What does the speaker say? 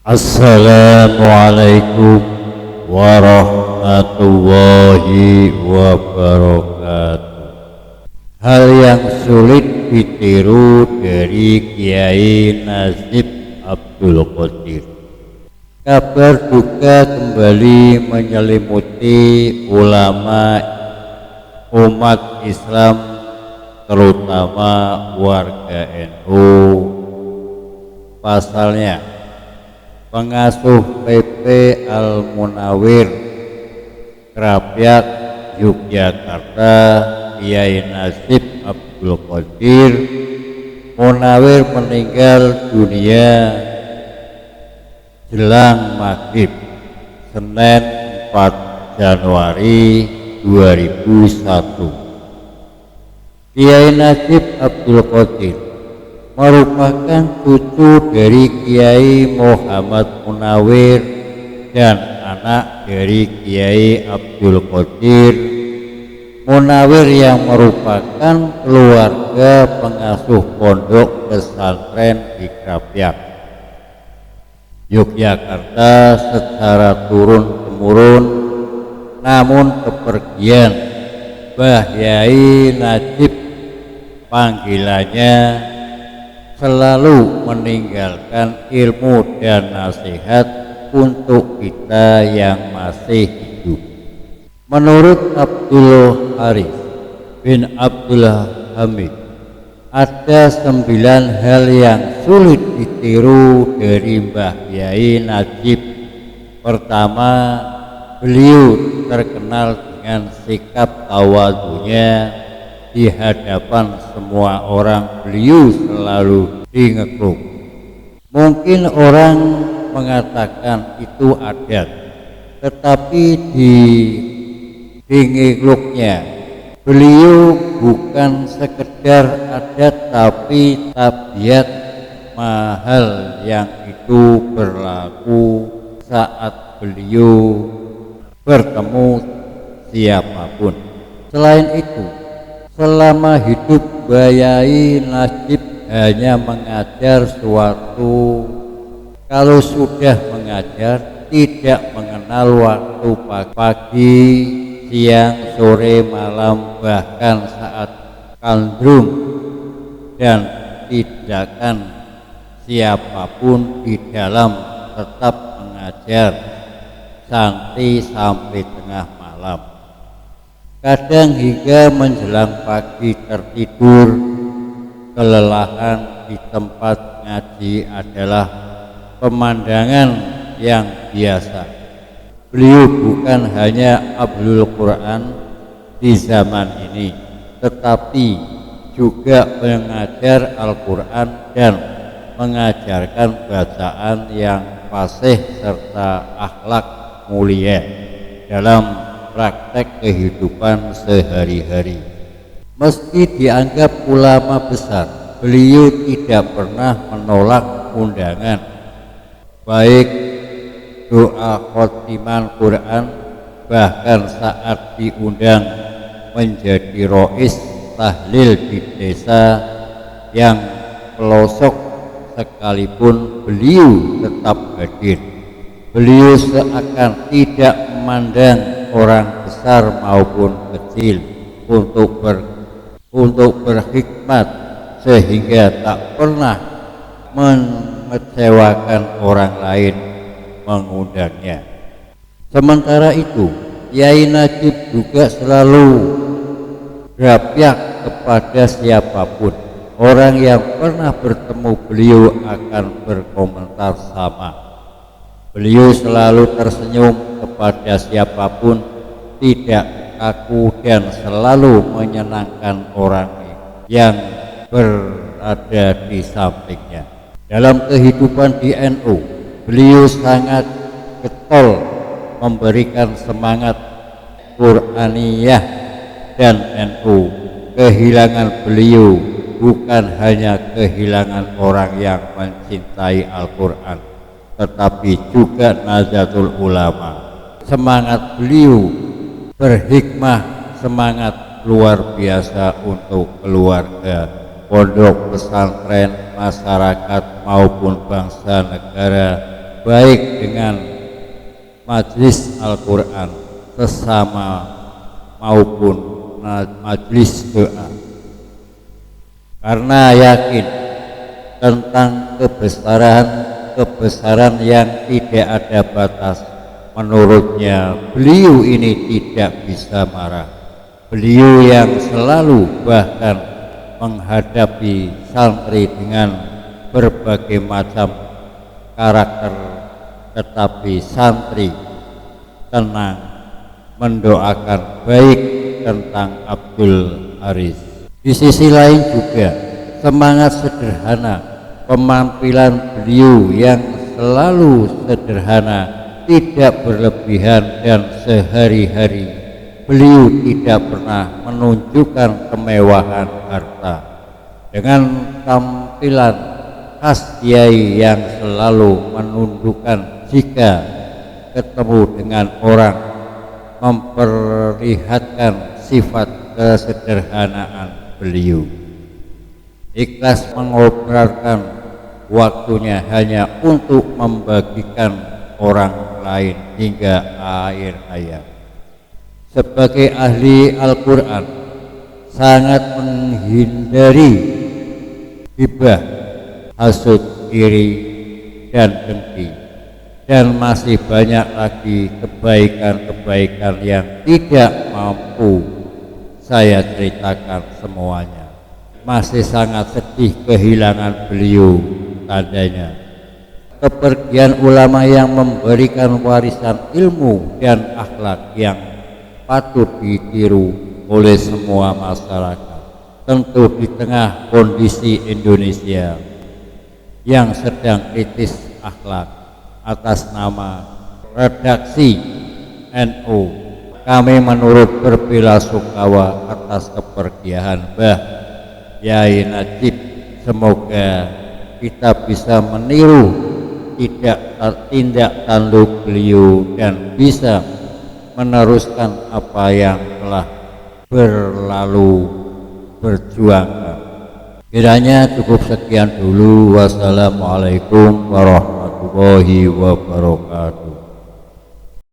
Assalamualaikum warahmatullahi wabarakatuh. Hal yang sulit ditiru dari Kiai Nazib Abdul Qadir. Kabar duka kembali menyelimuti ulama umat Islam, terutama warga NU. Pasalnya, pengasuh PP Al-Munawir Krapyak Yogyakarta Kiai Nazib Abdul Qadir Munawir meninggal dunia jelang maghrib Senin 4 Januari 2001. Kiai Nazib Abdul Qadir merupakan cucu dari Kiai Muhammad Munawir dan anak dari Kiai Abdul Qadir Munawir yang merupakan keluarga pengasuh pondok pesantren di Krapyak Yogyakarta secara turun-temurun. Namun kepergian Mbah Yai Nazib, panggilannya, selalu meninggalkan ilmu dan nasihat untuk kita yang masih hidup. Menurut Abdul Haris bin Abdul Hamid, ada 9 hal yang sulit ditiru dari Mbah Yai Nazib. Pertama, beliau terkenal dengan sikap tawadhunya. Di hadapan semua orang beliau selalu dingekluk. Mungkin orang mengatakan itu adat, tetapi di dingekluknya beliau bukan sekedar adat, tapi tabiat mahal yang itu berlaku saat beliau bertemu siapapun. Selain itu, selama hidup Mbah Yai Nazib hanya mengajar suatu, kalau sudah mengajar tidak mengenal waktu pagi, siang, sore, malam, bahkan saat kandrung, dan tidakkan siapapun di dalam, tetap mengajar santai sampai tengah malam. Kadang hingga menjelang pagi tertidur. Kelelahan di tempat ngaji adalah pemandangan yang biasa. Beliau bukan hanya Ahlul Quran di zaman ini, tetapi juga mengajar Al-Quran dan mengajarkan bacaan yang fasih serta akhlak mulia dalam praktek kehidupan sehari-hari. Meski dianggap ulama besar, beliau tidak pernah menolak undangan, baik doa khotiman Quran, bahkan saat diundang menjadi rois tahlil di desa yang pelosok sekalipun beliau tetap hadir. Beliau seakan tidak memandang orang besar maupun kecil untuk berhikmat, sehingga tak pernah mengecewakan orang lain mengundangnya. Sementara itu, Kiai Nazib juga selalu berpihak kepada siapapun. Orang yang pernah bertemu beliau akan berkomentar sama. Beliau selalu tersenyum kepada siapapun, tidak kaku, dan selalu menyenangkan orang yang berada di sampingnya. Dalam kehidupan di NU, beliau sangat getol memberikan semangat Qur'aniyah dan NU. Kehilangan beliau bukan hanya kehilangan orang yang mencintai Al-Quran, tetapi juga Nahdlatul Ulama. Semangat beliau berhikmah, semangat luar biasa untuk keluarga, pondok pesantren, masyarakat maupun bangsa negara baik dengan majelis Al-Quran sesama maupun majelis doa, karena yakin tentang kebesaran yang tidak ada batas. Menurutnya beliau ini tidak bisa marah. Beliau yang selalu bahkan menghadapi santri dengan berbagai macam karakter, tetapi santri tenang mendoakan baik tentang Abdul Haris. Di sisi lain juga semangat sederhana penampilan beliau yang selalu sederhana, tidak berlebihan, dan sehari-hari beliau tidak pernah menunjukkan kemewahan harta. Dengan tampilan khas kiai yang selalu menundukkan jika ketemu dengan orang, memperlihatkan sifat kesederhanaan beliau. Ikhlas mengobrolkan waktunya hanya untuk membagikan orang lain hingga akhir hayat. Sebagai ahli Al-Quran, sangat menghindari gibah, hasud, iri, dan dengki, dan masih banyak lagi kebaikan-kebaikan yang tidak mampu saya ceritakan semuanya. Masih sangat sedih kehilangan beliau, tandanya. Kepergian ulama yang memberikan warisan ilmu dan akhlak yang patut ditiru oleh semua masyarakat. Tentu di tengah kondisi Indonesia yang sedang kritis akhlak. Atas nama redaksi NU, kami menurut berbela-sungkawa atas kepergian Mbah Yai Najib. Semoga kita bisa meniru tindak tanduk beliau dan bisa meneruskan apa yang telah berlalu berjuangkan. Kiranya cukup sekian dulu. Wassalamualaikum warahmatullahi wabarakatuh.